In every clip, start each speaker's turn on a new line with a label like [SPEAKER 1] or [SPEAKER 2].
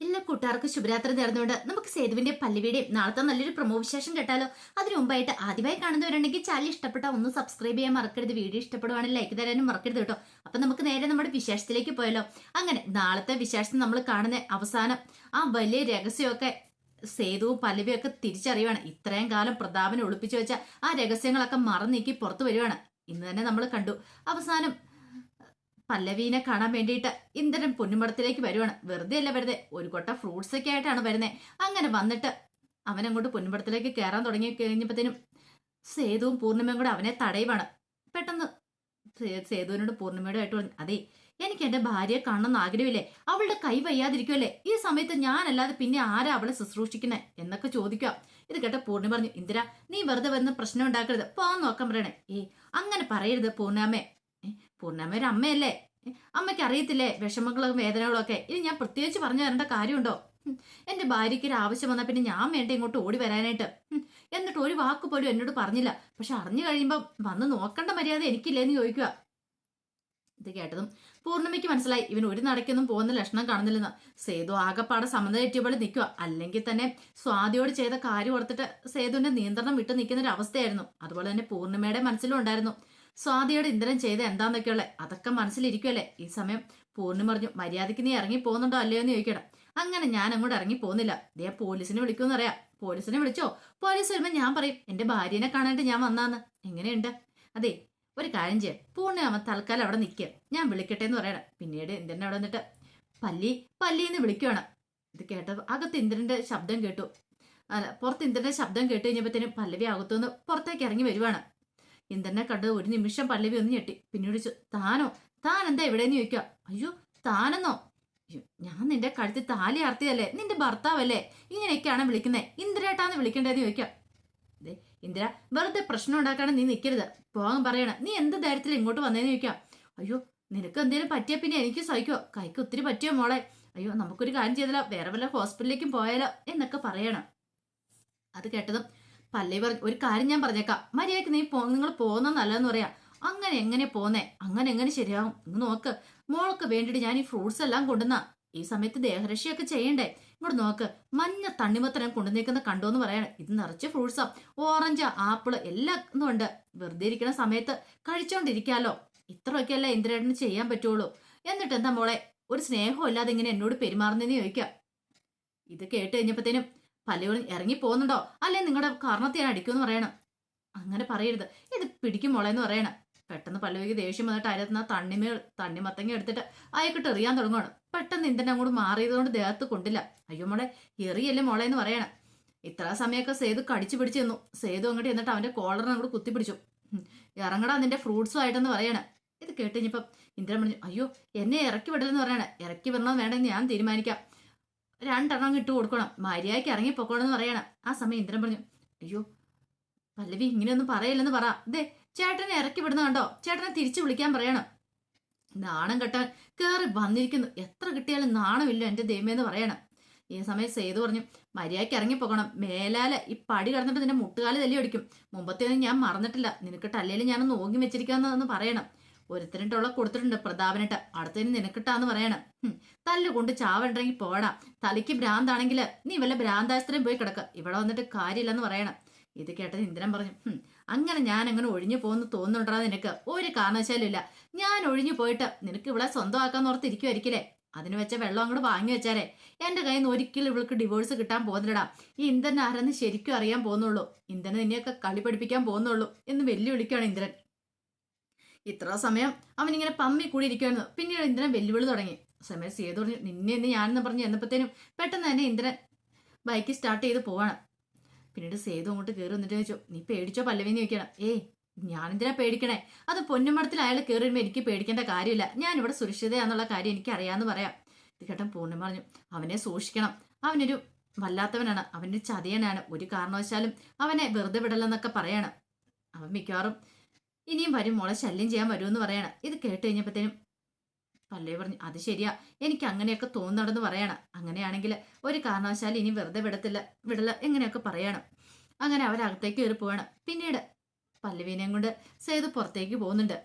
[SPEAKER 1] എല്ലാ കൂട്ടുകാർക്കും ശുഭരാത്രി നേർന്നുകൊണ്ട് നമുക്ക് സേതുവിന്റെ പല്ലവിയുടെയും നാളത്തെ നല്ലൊരു പ്രൊമോ വിശേഷം കേട്ടാലോ. അതിനു മുമ്പായിട്ട് ആദ്യമായി കാണുന്നവരുണ്ടെങ്കിൽ ചാനൽ ഇഷ്ടപ്പെട്ട ഒന്ന് സബ്സ്ക്രൈബ് ചെയ്യാൻ മറക്കരുത്. വീഡിയോ ഇഷ്ടപ്പെടുവാണെങ്കിൽ ലൈക്ക് തരാനും മറക്കരുത് കേട്ടോ. അപ്പൊ നമുക്ക് നേരെ നമ്മുടെ വിശേഷത്തിലേക്ക് പോയല്ലോ. അങ്ങനെ നാളത്തെ വിശേഷം നമ്മൾ കാണുന്ന അവസാനം ആ വലിയ രഹസ്യമൊക്കെ സേതുവും പല്ലവിയും ഒക്കെ തിരിച്ചറിയുവാണ്. ഇത്രയും കാലം പ്രതാപനെ ഒളിപ്പിച്ചു വെച്ച ആ രഹസ്യങ്ങളൊക്കെ മറന്നീക്കി പുറത്തു വരുവാണ്. ഇന്ന് തന്നെ നമ്മൾ കണ്ടു. അവസാനം പല്ലവീനെ കാണാൻ വേണ്ടിയിട്ട് ഇന്ദ്രൻ പൊന്നുമടത്തിലേക്ക് വരുവാണ്. വെറുതെ അല്ല വരുന്നത്, ഒരു കൊട്ട ഫ്രൂട്ട്സ് ഒക്കെ ആയിട്ടാണ് വരുന്നത്. അങ്ങനെ വന്നിട്ട് അവനങ്ങോട്ട് പൊന്നുമടത്തിലേക്ക് കയറാൻ തുടങ്ങി കഴിഞ്ഞപ്പോഴത്തേനും സേതുവും പൂർണിമയും കൂടെ അവനെ തടയുവാണ്. പെട്ടെന്ന് സേതുവിനോട് പൂർണിമയോട് ആയിട്ട് പറഞ്ഞു, അതെ എനിക്ക് എന്റെ ഭാര്യയെ കാണണമെന്ന് ആഗ്രഹമില്ലേ? അവളുടെ കൈ വയ്യാതിരിക്കുമല്ലേ? ഈ സമയത്ത് ഞാനല്ലാതെ പിന്നെ ആരാ അവളെ ശുശ്രൂഷിക്കുന്നേ എന്നൊക്കെ ചോദിക്കുക. ഇത് കേട്ട പൂർണിമ പറഞ്ഞു, ഇന്ദിര നീ വെറുതെ വന്ന് പ്രശ്നം ഉണ്ടാക്കരുത്, പോകാൻ നോക്കാൻ പറയണേ. അങ്ങനെ പറയരുത് പൂർണ്ണാമേ. പൂർണ്ണാമ ഒരു അമ്മയല്ലേ, അമ്മയ്ക്ക് അറിയത്തില്ലേ വിഷമങ്ങളും വേദനകളും ഒക്കെ. ഇനി ഞാൻ പ്രത്യേകിച്ച് പറഞ്ഞു തരേണ്ട കാര്യമുണ്ടോ? എന്റെ ഭാര്യയ്ക്ക് ഒരു ആവശ്യം വന്നാൽ പിന്നെ ഞാൻ വേണ്ട ഇങ്ങോട്ട് ഓടി വരാനായിട്ട്. എന്നിട്ട് ഒരു വാക്ക് പോലും എന്നോട് പറഞ്ഞില്ല. പക്ഷെ അറിഞ്ഞു കഴിയുമ്പോ വന്ന് നോക്കേണ്ട മര്യാദ എനിക്കില്ലേന്ന് ചോദിക്കുക. ഇത് കേട്ടതും പൂർണ്ണിമയ്ക്ക് മനസ്സിലായി ഇവൻ ഒരു നടക്കൊന്നും പോകുന്ന ലക്ഷണം കാണുന്നില്ലെന്ന്. സേതു ആകെപ്പാടെ സമനില തെറ്റിയപോലെ നിൽക്കുക. അല്ലെങ്കിൽ തന്നെ സ്വാതിയോട് ചെയ്ത കാര്യം ഓർത്തിട്ട് സേതുവിന്റെ നിയന്ത്രണം വിട്ടു നിൽക്കുന്ന ഒരു അവസ്ഥയായിരുന്നു. അതുപോലെ തന്നെ പൂർണ്ണിമയുടെ മനസ്സിലും ഉണ്ടായിരുന്നു സ്വാതിയോട് ഇന്ദ്രൻ ചെയ്ത എന്താന്നൊക്കെയുള്ളേ. അതൊക്കെ മനസ്സിലിരിക്കുമല്ലേ. ഈ സമയം പൂർണ്ണിമ പറഞ്ഞു, മര്യാദയ്ക്ക് നീ ഇറങ്ങി പോകുന്നുണ്ടോ അല്ലയോ എന്ന് ചോദിക്കണം. അങ്ങനെ ഞാൻ അങ്ങോട്ട് ഇറങ്ങി പോകുന്നില്ല. ദേ പോലീസിനെ വിളിക്കുമെന്ന് അറിയാം. പോലീസിനെ വിളിച്ചോ? പോലീസ് വരുമ്പോ ഞാൻ പറയും എന്റെ ഭാര്യനെ കാണാനായിട്ട് ഞാൻ വന്നാന്ന്. എങ്ങനെയുണ്ട്? അതെ ഒരു കാര്യം ചെയ്യാം, പൂർണ്ണിമ തൽക്കാലം അവിടെ നിൽക്കുക, ഞാൻ വിളിക്കട്ടെ എന്ന് പറയണം. പിന്നീട് ഇന്ദ്രൻ അവിടെ വന്നിട്ട് പല്ലിന്ന് വിളിക്കുവാണ്. ഇത് കേട്ടപ്പോൾ അകത്ത് ഇന്ദ്രന്റെ ശബ്ദം കേട്ടു. അല്ല, പുറത്ത് ഇന്ദ്രന്റെ ശബ്ദം കേട്ട് കഴിഞ്ഞപ്പോഴത്തേനും പല്ലവി അകത്തുനിന്ന് പുറത്തേക്ക് ഇറങ്ങി വരുവാണ്. ഇന്ദ്രനെ കണ്ടത് ഒരു നിമിഷം പല്ലവി ഒന്ന് ഞെട്ടി. പിന്നീട് താൻ എന്താ എവിടെയെന്ന് ചോദിക്കുക. അയ്യോ താനെന്നോ? ഞാൻ നിന്റെ കഴുത്തിൽ താലി ആർത്തിയല്ലേ, നിന്റെ ഭർത്താവല്ലേ, ഇങ്ങനെയൊക്കെയാണ് വിളിക്കുന്നത്, ഇന്ദ്രേട്ടാന്ന് വിളിക്കേണ്ടതെന്ന് ചോദിക്കാം. അതെ ഇന്ദ്ര വെറുതെ പ്രശ്നം ഉണ്ടാക്കാണ് നീ നിൽക്കരുത്, പോകാൻ പറയണ. നീ എന്ത് ധൈര്യത്തിൽ ഇങ്ങോട്ട് വന്നേന്ന് ചോദിക്കാം. അയ്യോ നിനക്ക് എന്തെങ്കിലും പറ്റിയ പിന്നെ എനിക്ക് സഹിക്കോ, കൈക്ക് ഒത്തിരി പറ്റിയോ മോളെ? അയ്യോ നമുക്കൊരു കാര്യം ചെയ്തല്ലോ, വേറെ വല്ല ഹോസ്പിറ്റലിലേക്കും പോയാലോ എന്നൊക്കെ പറയണം. അത് കേട്ടതും പല്ലവി പറഞ്ഞു, ഒരു കാര്യം ഞാൻ പറഞ്ഞേക്കാം, മര്യാദക്ക് നിങ്ങൾ പോകുന്ന നല്ലതെന്ന് പറയാം. അങ്ങനെ എങ്ങനെ പോന്നേ? അങ്ങനെ എങ്ങനെ ശരിയാവും? ഇങ്ങ് നോക്ക്, മോൾക്ക് വേണ്ടിയിട്ട് ഞാൻ ഈ ഫ്രൂട്ട്സ് എല്ലാം കൊണ്ടുവന്ന. ഈ സമയത്ത് ദേഹരക്ഷയൊക്കെ ചെയ്യണ്ടേ? ഇങ്ങോട്ട് നോക്ക്, മഞ്ഞ തണ്ണിമത്തനം കൊണ്ടുവന്നേക്കുന്ന കണ്ടോന്ന് പറയാണ്. ഇത് നിറച്ച് ഫ്രൂട്ട്സാ, ഓറഞ്ച് ആപ്പിള് എല്ലാം ഉണ്ട്. വെറുതെ ഇരിക്കുന്ന സമയത്ത് കഴിച്ചോണ്ടിരിക്കാലോ. ഇത്രയൊക്കെയല്ലേ ഇന്ദ്രേട്ടന് ചെയ്യാൻ പറ്റുള്ളൂ. എന്നിട്ട് എന്താ മോളെ ഒരു സ്നേഹം ഇല്ലാതെ ഇങ്ങനെ എന്നോട് പെരുമാറുന്നതെന്ന് ചോദിക്കാം. ഇത് കേട്ട് കഴിഞ്ഞപ്പോഴത്തേനും പലരും ഇറങ്ങി പോകുന്നുണ്ടോ അല്ലെ നിങ്ങളുടെ കാരണത്തെ ഞാൻ അടിക്കുമെന്ന് പറയണം. അങ്ങനെ പറയരുത്, ഇത് പിടിക്കും മോളെന്ന് പറയണം. പെട്ടെന്ന് പല്ലവിക്ക് ദേഷ്യം വന്നിട്ട് അതിനകത്ത് ആ തണ്ണിമത്തങ്ങ എടുത്തിട്ട് അയക്കിട്ട് എറിയാൻ തുടങ്ങുവാണ്. പെട്ടെന്ന് ഇന്ദ്രൻ അങ്ങോട്ട് മാറിയതുകൊണ്ട് ദേഹത്ത് കൊണ്ടില്ല. അയ്യോ മോളെ എറിയല്ലേ മോളെ എന്ന് പറയണം. ഇത്ര സമയമൊക്കെ സേതു കടിച്ചു പിടിച്ചു തന്നു. സേതു അങ്ങോട്ട് എന്നിട്ട് അവന്റെ കോളറിനെ അങ്ങോട്ട് കുത്തിപ്പിടിച്ചു. ഇറങ്ങടാ നിന്റെ ഫ്രൂട്ട്സും ആയിട്ടെന്ന് പറയണം. ഇത് കേട്ട് കഴിഞ്ഞപ്പം ഇന്ദ്രൻ പറഞ്ഞു, അയ്യോ എന്നെ ഇറക്കി വിടലെന്ന് പറയണേ. ഇറക്കി വിടണമെന്ന് വേണ്ടെന്ന് ഞാൻ തീരുമാനിക്കാം, 2 എണ്ണം ഇട്ട് കൊടുക്കണം, മര്യാദയ്ക്ക് ഇറങ്ങി പൊക്കോണെന്ന് പറയണം. ആ സമയം ഇന്ദ്രൻ പറഞ്ഞു, അയ്യോ പല്ലവി ഇങ്ങനെയൊന്നും പറയില്ലെന്ന് പറ. ഇതേ ചേട്ടനെ ഇറക്കി വിടുന്ന കണ്ടോ, ചേട്ടനെ തിരിച്ചു വിളിക്കാൻ പറയണം. നാണം കെട്ടാൻ കയറി വന്നിരിക്കുന്നു, എത്ര കിട്ടിയാലും നാണമില്ല എന്റെ ദൈവമേന്ന് പറയണം. ഈ സമയം സേതു പറഞ്ഞു, മര്യാദയ്ക്ക് ഇറങ്ങിപ്പോക്കണം, മേലാല് ഈ പടി കിടന്നിട്ട് നിന്റെ മുട്ടുകാല് തല്ലി അടിക്കും. മുമ്പത്തേനും ഞാൻ മറന്നിട്ടില്ല, നിനക്ക് ടല്ലേലും ഞാനൊന്ന് ഓങ്ങി വെച്ചിരിക്കാന്ന് പറയണം. ഒരുത്തരിട്ടുള്ള കൊടുത്തിട്ടുണ്ട് പ്രതാപനിട്ട്, അടുത്തതിന് നിനക്കിട്ടാന്ന് പറയണം. തല്ലുകൊണ്ട് ചാവണ്ടെങ്കിൽ പോടാ, തലയ്ക്ക് ഭ്രാന്താണെങ്കിൽ നീ വല്ല ഭ്രാന്താസ്ത്രം പോയി കിടക്ക, ഇവിടെ വന്നിട്ട് കാര്യമില്ലെന്ന് പറയണം. ഇത് കേട്ടത് ഇന്ദ്രൻ പറഞ്ഞു, അങ്ങനെ ഞാൻ അങ്ങനെ ഒഴിഞ്ഞു പോകുന്നു തോന്നുന്നുണ്ടാ നിനക്ക്? ഒരു കാരണവശാലും ഇല്ല. ഞാൻ ഒഴിഞ്ഞു പോയിട്ട് നിനക്ക് ഇവിടെ സ്വന്തമാക്കാന്ന് ഓർത്തിരിക്കുമായിരിക്കില്ലേ? അതിന് വെച്ച വെള്ളം അങ്ങോട്ട് വാങ്ങി വെച്ചാലേ. എന്റെ കയ്യിൽ നിന്ന് ഒരിക്കലും ഇവൾക്ക് ഡിവോഴ്സ് കിട്ടാൻ പോകുന്നില്ലടാ. ഈ ഇന്ദ്രൻ ആരെന്ന് ശരിക്കും അറിയാൻ പോകുന്നുള്ളൂ, ഇന്ദ്രന് നിന്നെയൊക്കെ കളി പഠിപ്പിക്കാൻ പോകുന്നുള്ളൂ എന്ന് വെല്ലുവിളിക്കുകയാണ് ഇന്ദ്രൻ. ഇത്ര സമയം അവനിങ്ങനെ പമ്മി കൂടി ഇരിക്കുമായിരുന്നു. പിന്നീട് ഇന്ദ്രൻ വെല്ലുവിളി തുടങ്ങി. സമയം സേതു പറഞ്ഞു, നിന്നെ എന്ന് ഞാനെന്ന് പറഞ്ഞു എന്നപ്പോഴത്തേനും പെട്ടെന്ന് തന്നെ ഇന്ദ്രൻ ബൈക്ക് സ്റ്റാർട്ട് ചെയ്ത് പോവാണ്. പിന്നീട് സേതു അങ്ങോട്ട് കയറി വന്നിട്ട് ചോദിച്ചു, നീ പേടിച്ചോ പല്ലവിന്ന് ചോദിക്കണം. ഞാനെന്തിനാ പേടിക്കണേ? അത് പൊന്നുമടത്തിൽ അയാൾ കയറി വരുമ്പോൾ എനിക്ക് പേടിക്കേണ്ട കാര്യമില്ല, ഞാനിവിടെ സുരക്ഷിതയാന്നുള്ള കാര്യം എനിക്ക് അറിയാമെന്ന് പറയാം. ഇത് കേട്ടൻ പൂർണ്ണിമ പറഞ്ഞു, അവനെ സൂക്ഷിക്കണം, അവനൊരു വല്ലാത്തവനാണ്, അവൻ്റെ ചതിയനാണ്, ഒരു കാരണവശാലും അവനെ വെറുതെ വിടലെന്നൊക്കെ പറയാണ്. അവൻ മിക്കവാറും ഇനിയും വരും, മോളെ ശല്യം ചെയ്യാൻ വരുമെന്ന് പറയണം. ഇത് കേട്ട് കഴിഞ്ഞപ്പോഴത്തേനും പല്ലവി പറഞ്ഞു, അത് ശരിയാ, എനിക്ക് അങ്ങനെയൊക്കെ തോന്നുന്നുണ്ടെന്ന് പറയണം. അങ്ങനെയാണെങ്കിൽ ഒരു കാരണവശാലും ഇനി വെറുതെ വിടല എങ്ങനെയൊക്കെ പറയണം. അങ്ങനെ അവരകത്തേക്ക് കയറി പോവാണ്. പിന്നീട് പല്ലവീനെയും കൊണ്ട് സേതു പുറത്തേക്ക് പോകുന്നുണ്ട്.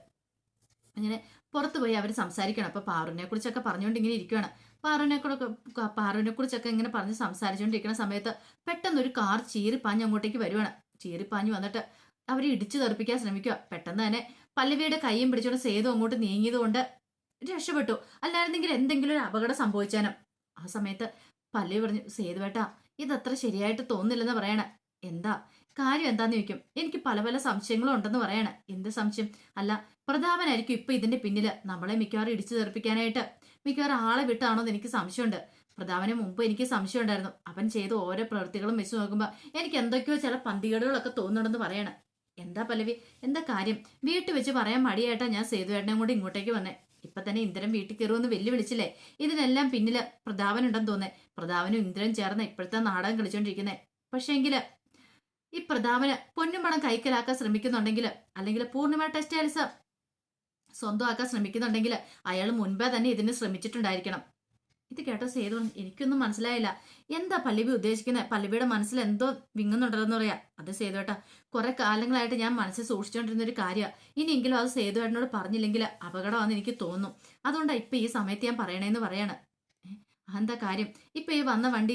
[SPEAKER 1] അങ്ങനെ പുറത്തു പോയി അവർ സംസാരിക്കണം. അപ്പൊ പാറുവിനെ കുറിച്ചൊക്കെ പറഞ്ഞുകൊണ്ട് ഇങ്ങനെ ഇരിക്കുകയാണ്. പാറുവിനെ കുറിച്ചൊക്കെ ഇങ്ങനെ പറഞ്ഞ് സംസാരിച്ചുകൊണ്ടിരിക്കുന്ന സമയത്ത് പെട്ടെന്ന് ഒരു കാർ ചീറിപ്പാഞ്ഞ് അങ്ങോട്ടേക്ക് വരുവാണ്. ചീറിപ്പാഞ്ഞ് വന്നിട്ട് അവരെ ഇടിച്ചു തെറിപ്പിക്കാൻ ശ്രമിക്കുക. പെട്ടെന്ന് തന്നെ പല്ലവിയുടെ കൈയും പിടിച്ചുകൊണ്ട് സേതു അങ്ങോട്ട് നീങ്ങിയത് കൊണ്ട് രക്ഷപ്പെട്ടു. അല്ലായിരുന്നെങ്കിൽ എന്തെങ്കിലും ഒരു അപകടം സംഭവിച്ചാനും. ആ സമയത്ത് പല്ലവി പറഞ്ഞു, സേതുവേട്ടാ ഇതത്ര ശരിയായിട്ട് തോന്നുന്നില്ലെന്ന് പറയണ. എന്താ കാര്യം എന്താന്ന് ചോദിക്കും. എനിക്ക് പല പല സംശയങ്ങളും ഉണ്ടെന്ന് പറയണ. എന്ത് സംശയം? അല്ല, പ്രതാപനായിരിക്കും ഇപ്പൊ ഇതിന്റെ പിന്നില് നമ്മളെ മിക്കവാറും ഇടിച്ചു തെറിപ്പിക്കാനായിട്ട് മിക്കവാറും ആളെ വിട്ടാണോന്ന് എനിക്ക് സംശയമുണ്ട്. പ്രതാപന് മുമ്പ് എനിക്ക് സംശയം ഉണ്ടായിരുന്നു. അവൻ ചെയ്ത ഓരോ പ്രവൃത്തികളും വെച്ച് നോക്കുമ്പോ എനിക്ക് എന്തൊക്കെയോ ചില പന്തികേടുകളൊക്കെ തോന്നുന്നുണ്ടെന്ന് പറയണ. എന്താ പല്ലവി, എന്താ കാര്യം? വീട്ടിൽ വെച്ച് പറയാൻ മടിയായിട്ടാ ഞാൻ സേതുവേട്ടനെ കൂടി ഇങ്ങോട്ടേക്ക് വന്നേ. ഇപ്പൊ തന്നെ ഇന്ദ്രൻ വീട്ടിൽ കയറുമെന്ന് വെല്ലുവിളിച്ചില്ലേ? ഇതിനെല്ലാം പിന്നില് പ്രതാപനുണ്ടെന്ന് തോന്നേ. പ്രതാപനും ഇന്ദ്രൻ ചേർന്ന് ഇപ്പോഴത്തെ നാടകം കളിച്ചോണ്ടിരിക്കുന്നേ. പക്ഷേങ്കില് ഈ പ്രതാപന് പൊന്നും പണം കൈക്കലാക്കാൻ ശ്രമിക്കുന്നുണ്ടെങ്കിൽ, അല്ലെങ്കിൽ പൂർണിമ ടെക്സ്റ്റൈൽസ് സ്വന്തമാക്കാൻ ശ്രമിക്കുന്നുണ്ടെങ്കിൽ അയാൾ മുൻപേ തന്നെ ഇതിന് ശ്രമിച്ചിട്ടുണ്ടായിരിക്കണം. ഇത് കേട്ടോ സേതു എനിക്കൊന്നും മനസ്സിലായില്ല. എന്താ പല്ലവി ഉദ്ദേശിക്കുന്നത്? പല്ലവിയുടെ മനസ്സിൽ എന്തോ വിങ്ങുന്നുണ്ടല്ലോ പറയാ. അത് സേതുവേട്ടാ കുറെ കാലങ്ങളായിട്ട് ഞാൻ മനസ്സിൽ സൂക്ഷിച്ചുകൊണ്ടിരുന്ന ഒരു കാര്യമാണ്. ഇനിയെങ്കിലും അത് സേതുവേട്ടനോട് പറഞ്ഞില്ലെങ്കിൽ അപകടമാണെന്ന് എനിക്ക് തോന്നുന്നു. അതുകൊണ്ടാണ് ഇപ്പൊ ഈ സമയത്ത് ഞാൻ പറയണേന്ന് പറയാണ്. എന്താ കാര്യം? ഇപ്പൊ ഈ വന്ന വണ്ടി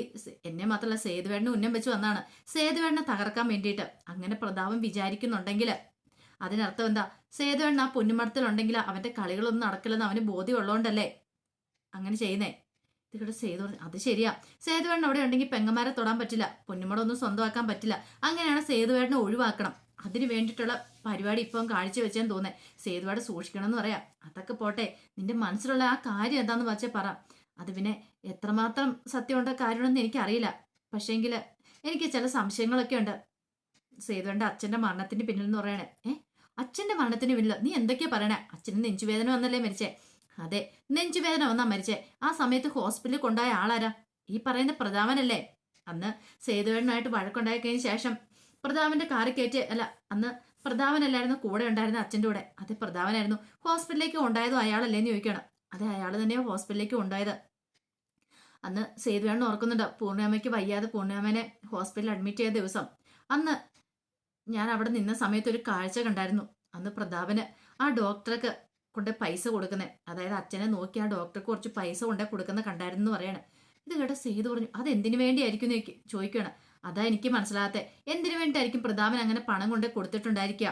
[SPEAKER 1] എന്നെ മാത്രമല്ല സേതുവേട്ടന് ഉന്നം വെച്ച് വന്നാണ്. സേതുവേട്ടനെ തകർക്കാൻ വേണ്ടിയിട്ട് അങ്ങനെ പ്രതാപം വിചാരിക്കുന്നുണ്ടെങ്കിൽ അതിനർത്ഥം എന്താ? സേതുവേട്ടൻ ആ പൊന്നുമടത്തിലുണ്ടെങ്കിൽ അവന്റെ കളികളൊന്നും നടക്കില്ലെന്ന് അവന് ബോധ്യമുള്ളതുകൊണ്ടല്ലേ അങ്ങനെ ചെയ്യുന്നേ. ഇതിവിടെ സേതു അത് ശരിയാ. സേതുവേട്ടൻ അവിടെ ഉണ്ടെങ്കിൽ പെങ്ങന്മാരെ തൊടാൻ പറ്റില്ല, പൊന്നുമടൊന്നും സ്വന്തമാക്കാൻ പറ്റില്ല. അങ്ങനെയാണ് സേതുവേട്ടനെ ഒഴിവാക്കണം. അതിന് വേണ്ടിയിട്ടുള്ള പരിപാടി ഇപ്പം കാഴ്ചവെച്ചെന്ന് തോന്നേ. സേതുവേട്ട സൂക്ഷിക്കണം എന്ന് പറയാം. അതൊക്കെ പോട്ടെ, നിന്റെ മനസ്സിലുള്ള ആ കാര്യം എന്താന്ന് വെച്ചാൽ പറ. അത് പിന്നെ എത്രമാത്രം സത്യമുണ്ട കാര്യമാണെന്ന് എനിക്കറിയില്ല. പക്ഷേങ്കിൽ എനിക്ക് ചില സംശയങ്ങളൊക്കെ ഉണ്ട്. സേതുവേണ്ട അച്ഛന്റെ മരണത്തിന് പിന്നിൽ എന്ന് പറയണേ. അച്ഛന്റെ മരണത്തിന് പിന്നിൽ നീ എന്തൊക്കെയാ പറയണേ? അച്ഛന് നെഞ്ചുവേദന വന്നല്ലേ മരിച്ചേ? അതെ, നെഞ്ചുവേദന വന്നാ മരിച്ചേ. ആ സമയത്ത് ഹോസ്പിറ്റലിൽ കൊണ്ടുപോയ ആളാരാ? ഈ പറയുന്ന പ്രതാപനല്ലേ? അന്ന് സേതുവേട്ടനായിട്ട് വഴക്കുണ്ടായി കഴിഞ്ഞ ശേഷം പ്രതാപന്റെ കാറി കയറ്റി, അല്ല അന്ന് പ്രതാപനല്ലായിരുന്നു കൂടെ ഉണ്ടായിരുന്ന അച്ഛൻ്റെ കൂടെ. അതെ പ്രതാപനായിരുന്നു. ഹോസ്പിറ്റലിലേക്ക് ഉണ്ടായതും അയാളല്ലേന്ന് ചോദിക്കണം. അതെ, അയാൾ തന്നെയോ ഹോസ്പിറ്റലിലേക്ക് ഉണ്ടായത്. അന്ന് സേതുവേട്ടൻ ഓർക്കുന്നുണ്ട്, പൂർണ്ണിമയ്ക്ക് വയ്യാതെ പൂർണ്ണിമനെ ഹോസ്പിറ്റലിൽ അഡ്മിറ്റ് ചെയ്ത ദിവസം. അന്ന് ഞാൻ അവിടെ നിന്ന സമയത്ത് ഒരു കാഴ്ച കണ്ടായിരുന്നു. അന്ന് പ്രതാപന് ആ ഡോക്ടർക്ക് കൊണ്ട് പൈസ കൊടുക്കുന്നത്, അതായത് അച്ഛനെ നോക്കി ആ ഡോക്ടർക്ക് കുറച്ച് പൈസ കൊണ്ടേ കൊടുക്കുന്ന കണ്ടായിരുന്നു എന്ന് പറയാണ്. ഇത് കേട്ട സേതു പറഞ്ഞു, അത് എന്തിനു വേണ്ടിയായിരിക്കും എന്ന് ചോദിക്കുകയാണ്. അതാ എനിക്ക് മനസ്സിലാകാത്ത. എന്തിനു വേണ്ടിയായിരിക്കും പ്രതാപൻ അങ്ങനെ പണം കൊണ്ടേ കൊടുത്തിട്ടുണ്ടായിരിക്കുക?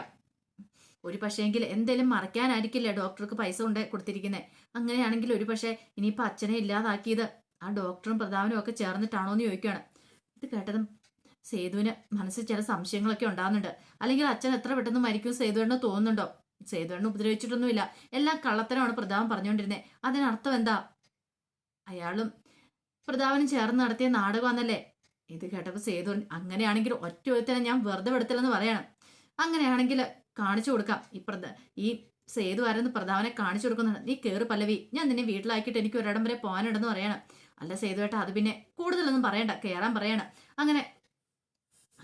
[SPEAKER 1] ഒരു പക്ഷേങ്കിൽ എന്തേലും മറയ്ക്കാനായിരിക്കില്ലേ ഡോക്ടർക്ക് പൈസ കൊണ്ടേ കൊടുത്തിരിക്കുന്നത്? അങ്ങനെയാണെങ്കിൽ ഒരു പക്ഷേ ഇനിയിപ്പോൾ അച്ഛനെ ഇല്ലാതാക്കിയത് ആ ഡോക്ടറും പ്രതാപനും ഒക്കെ ചേർന്നിട്ടാണോ എന്ന് ചോദിക്കുകയാണ്. ഇത് കേട്ടതും സേതുവിന് മനസ്സിൽ ചില സംശയങ്ങളൊക്കെ ഉണ്ടാകുന്നുണ്ട്. അല്ലെങ്കിൽ അച്ഛൻ എത്ര പെട്ടെന്ന് മരിക്കും സേതുവിന് തോന്നുന്നുണ്ടോ? സേതുവിനെ ഉപദ്രവിച്ചിട്ടൊന്നുമില്ല, എല്ലാം കള്ളത്തരമാണ് പ്രതാപൻ പറഞ്ഞുകൊണ്ടിരുന്നത്. അതിനർത്ഥം എന്താ? അയാളും പ്രതാപനും ചേർന്ന് നടത്തിയ നാടകമാണെന്നല്ലേ? ഇത് കേട്ടപ്പോൾ സേതു, അങ്ങനെയാണെങ്കിൽ ഒറ്റ ഒരുത്തനെ ഞാൻ വെറുതെ വിടത്തില്ലെന്ന് പറയണം. അങ്ങനെയാണെങ്കിൽ കാണിച്ചു കൊടുക്കാം. ഈ സേതു ആരെന്ന് പ്രതാപനെ കാണിച്ചു കൊടുക്കുന്നുണ്ട്. നീ കേറ് പല്ലവി, ഞാൻ നിന്നെ വീട്ടിലാക്കിയിട്ട് എനിക്ക് ഒരിടം വരെ പോകാനുണ്ടെന്ന് പറയണം. അല്ല സേതുവേട്ട, അത് പിന്നെ കൂടുതലൊന്നും പറയണ്ട, കേറാൻ പറയണം. അങ്ങനെ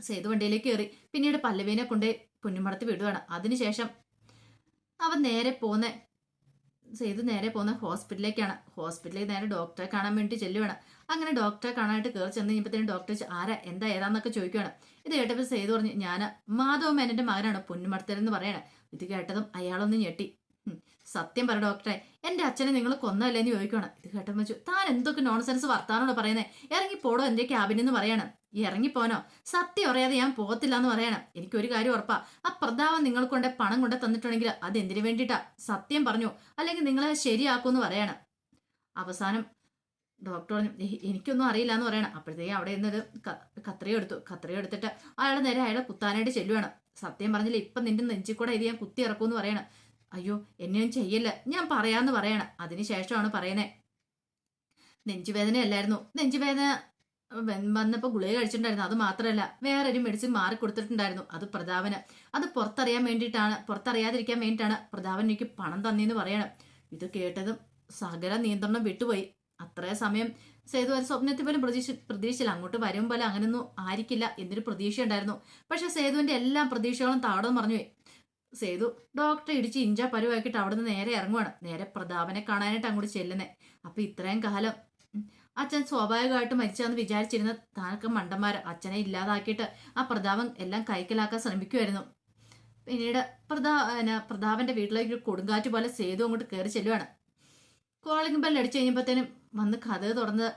[SPEAKER 1] സേതു വണ്ടിയിലേക്ക് കയറി. പിന്നീട് പല്ലവീനെ കൊണ്ട് പൊന്നുമടത്ത് വിടുവാണ്. അതിനുശേഷം അവൻ സേതു നേരെ പോകുന്ന ഹോസ്പിറ്റലിലേക്കാണ്. ഹോസ്പിറ്റലിൽ നേരെ ഡോക്ടറെ കാണാൻ വേണ്ടി ചെല്ലുവാണ്. അങ്ങനെ ഡോക്ടറെ കാണാനായിട്ട് കയറി ചെന്ന് കഴിഞ്ഞപ്പോഴത്തേനും ഡോക്ടർ ആരാ എന്താ ഏതാന്നൊക്കെ ചോദിക്കുകയാണ്. ഇത് കേട്ടപ്പോൾ സേതു പറഞ്ഞു, ഞാൻ മാധവ മേനന്റെ മകനാണ് പൊന്നുമടത്തലെന്ന് പറയണേ. ഇത് കേട്ടതും അയാളൊന്ന് ഞെട്ടി. സത്യം പറ ഡോക്ടറെ, എന്റെ അച്ഛനെ നിങ്ങൾ കൊന്നല്ലേന്ന് ചോദിക്കുകയാണ്. ഇത് കേട്ടപ്പോൾ വെച്ചു, താൻ എന്തൊക്കെ നോൺസെൻസ് വർത്താനോട് പറയുന്നത്? ഇറങ്ങിപ്പോടോ എന്റെ ക്യാബിനെന്ന് പറയണം. ഇറങ്ങിപ്പോനോ? സത്യം അറിയാതെ ഞാൻ പോകത്തില്ല എന്ന് പറയണം. എനിക്കൊരു കാര്യം ഉറപ്പാ, ആ പ്രതാപം നിങ്ങൾ കൊണ്ട് പണം കൊണ്ട് തന്നിട്ടുണ്ടെങ്കിൽ അത് എന്തിനു വേണ്ടിയിട്ടാ? സത്യം പറഞ്ഞു, അല്ലെങ്കിൽ നിങ്ങളെ ശരിയാക്കുമെന്ന് പറയണം. അവസാനം ഡോക്ടർ പറഞ്ഞു, എനിക്കൊന്നും അറിയില്ല എന്ന് പറയണം. അപ്പോഴത്തേക്കും അവിടെ നിന്നൊരു കത്രിക എടുത്തിട്ട് അയാളെ കുത്താനായിട്ട് ചെല്ലുവാണ്. സത്യം പറഞ്ഞില്ല, ഇപ്പം നിന്റെ നെഞ്ചിൽ കൂടെ ഇത് ഞാൻ കുത്തി ഇറക്കുമെന്ന് പറയണം. അയ്യോ എന്നെയും ചെയ്യല്ല, ഞാൻ പറയാന്ന് പറയണം. അതിനുശേഷമാണ് പറയുന്നത്, നെഞ്ചുവേദനയല്ലായിരുന്നു, നെഞ്ചുവേദന വന്നപ്പോൾ ഗുളിക കഴിച്ചിട്ടുണ്ടായിരുന്നു. അത് മാത്രമല്ല വേറൊരു മെഡിസിൻ മാറി കൊടുത്തിട്ടുണ്ടായിരുന്നു. അത് പ്രതാപന്, അത് പുറത്തറിയാതിരിക്കാൻ വേണ്ടിയിട്ടാണ് പ്രതാപൻ എനിക്ക് പണം തന്നെന്ന് പറയണം. ഇത് കേട്ടതും സകല നിയന്ത്രണം വിട്ടുപോയി. അത്രേ സമയം സേതു ഒരു സ്വപ്നത്തിൽ പോലും പ്രതീക്ഷിച്ചില്ല. അങ്ങോട്ട് വരും പോലെ അങ്ങനെയൊന്നും ആയിരിക്കില്ല എന്നൊരു പ്രതീക്ഷ ഉണ്ടായിരുന്നു. പക്ഷെ സേതുവിന്റെ എല്ലാ പ്രതീക്ഷകളും താടോന്ന് പറഞ്ഞുപോയി. സേതു ഡോക്ടറെ ഇടിച്ച് ഇഞ്ച പരുവാക്കിയിട്ട് അവിടെ നിന്ന് നേരെ ഇറങ്ങുവാണ്. നേരെ പ്രതാപനെ കാണാനായിട്ട് അങ്ങോട്ട് ചെല്ലുന്നേ. അപ്പൊ ഇത്രയും കാലം അച്ഛൻ സ്വാഭാവികമായിട്ട് മരിച്ചാന്ന് വിചാരിച്ചിരുന്ന താനൊക്കെ മണ്ടന്മാര് അച്ഛനെ ഇല്ലാതാക്കിയിട്ട് ആ പ്രതാപൻ എല്ലാം കൈക്കലാക്കാൻ ശ്രമിക്കുമായിരുന്നു. പിന്നീട് പ്രതാപന്റെ വീട്ടിലേക്ക് ഒരു കൊടുങ്കാറ്റ് പോലെ സേതു അങ്ങോട്ട് കയറി ചെല്ലുവാണ്. കോളിംഗ് ബെൽ അടിച്ചു കഴിഞ്ഞപ്പോഴത്തേനും വന്ന് കഥ തുറന്ന്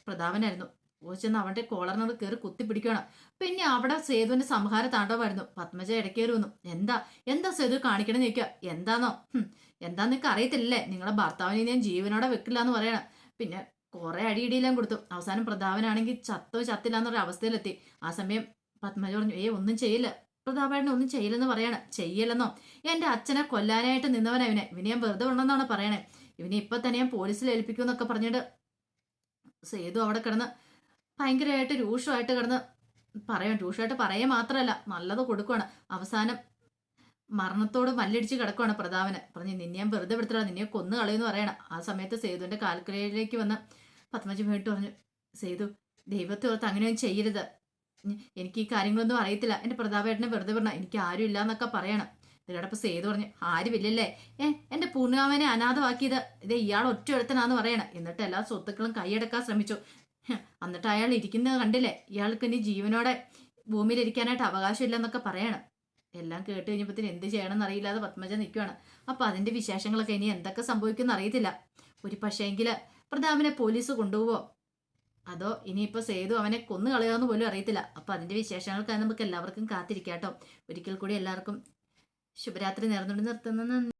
[SPEAKER 1] പ്രതാപനായിരുന്നു. ഓച്ചെന്ന് അവന്റെ കോളറിനോട് കയറി കുത്തിപ്പിടിക്കണം. പിന്നെ അവിടെ സേതുവിന്റെ സംഹാര താണ്ഡവമായിരുന്നു. പത്മജ ഇടയ്ക്കേറി വന്നു. എന്താ എന്താ സേതു കാണിക്കണമെന്ന് ചോദിക്കുക. എന്താന്നോ എന്താന്ന് നിനക്ക് അറിയത്തില്ലേ, നിങ്ങളെ ഭർത്താവിനെ ഞാൻ ജീവനോടെ വെക്കില്ല എന്ന് പറയണം. പിന്നെ കുറെ അടിയിടിയെല്ലാം കൊടുത്തു. അവസാനം പ്രതാപനാണെങ്കിൽ ചത്തോ ചത്തില്ല എന്നൊരു അവസ്ഥയിലെത്തി. ആ സമയം പത്മജ പറഞ്ഞു, ഒന്നും ചെയ്യില്ല പ്രതാപേട്ടനെ, ഒന്നും ചെയ്യില്ലെന്ന് പറയണം. ചെയ്യില്ലെന്നോ, എന്റെ അച്ഛനെ കൊല്ലാനായിട്ട് നിന്നവനാ ഇവനെ ഞാൻ വെറുതെ ഉണ്ടെന്നാണ് പറയണേ. ഇവനെ ഇപ്പൊ തന്നെ ഞാൻ പോലീസിൽ ഏൽപ്പിക്കുമെന്നൊക്കെ പറഞ്ഞിട്ട് സേതു അവിടെ കിടന്ന് ഭയങ്കരമായിട്ട് രൂക്ഷമായിട്ട് കിടന്ന് രൂക്ഷമായിട്ട് പറയുക മാത്രമല്ല നല്ലത് കൊടുക്കുകയാണ്. അവസാനം മരണത്തോട് മല്ലടിച്ച് കിടക്കുവാണ് പ്രതാപന്. പറഞ്ഞു, നിന്നെ ഞാൻ വെറുതെ വിടുത്തില്ല, നിന്നെ കൊന്നു കളയെന്ന് പറയണം. ആ സമയത്ത് സേതുവിന്റെ കാൽക്കരയിലേക്ക് വന്ന് പത്മജ വീട്ട് പറഞ്ഞു, സേതു ദൈവത്തെ ഓർത്ത് അങ്ങനെയൊന്നും ചെയ്യരുത്, എനിക്ക് ഈ കാര്യങ്ങളൊന്നും അറിയത്തില്ല, എന്റെ പ്രതാപേട്ടനെ വെറുതെ വിടണം, എനിക്ക് ആരും ഇല്ല എന്നൊക്കെ പറയണം. ഇതിലൂടെ സേതു പറഞ്ഞു, ആരുമില്ലല്ലേ, എന്റെ പൂർണ്ണാമനെ അനാഥമാക്കിയത് ഇയാൾ ഒറ്റ ഒരുത്തനാന്ന് പറയണം. എന്നിട്ട് എല്ലാ സ്വത്തുക്കളും കൈയടക്കാൻ ശ്രമിച്ചു. എന്നിട്ട് അയാൾ ഇരിക്കുന്നത് കണ്ടില്ലേ, ഇയാൾക്ക് ഇനി ജീവനോടെ ഭൂമിയിൽ ഇരിക്കാനായിട്ട് അവകാശമില്ലെന്നൊക്കെ പറയണം. എല്ലാം കേട്ട് കഴിഞ്ഞപ്പോഴത്തേന് എന്ത് ചെയ്യണമെന്ന് അറിയില്ലാതെ പത്മജ നിൽക്കുകയാണ്. അപ്പൊ അതിന്റെ വിശേഷങ്ങളൊക്കെ ഇനി എന്തൊക്കെ സംഭവിക്കുമെന്ന് അറിയത്തില്ല. ഒരു പക്ഷേങ്കില് പ്രതാപനെ പോലീസ് കൊണ്ടുപോവോ, അതോ ഇനിയിപ്പോ സേതു അവനെ കൊന്നു കളയാന്ന് പോലും അറിയത്തില്ല. അപ്പൊ അതിന്റെ വിശേഷങ്ങൾക്കായി നമുക്ക് എല്ലാവർക്കും കാത്തിരിക്കാട്ടോ. ഒരിക്കൽ കൂടി എല്ലാവർക്കും ശുഭരാത്രി നേർന്നുകൊണ്ട് നിർത്തുന്നു.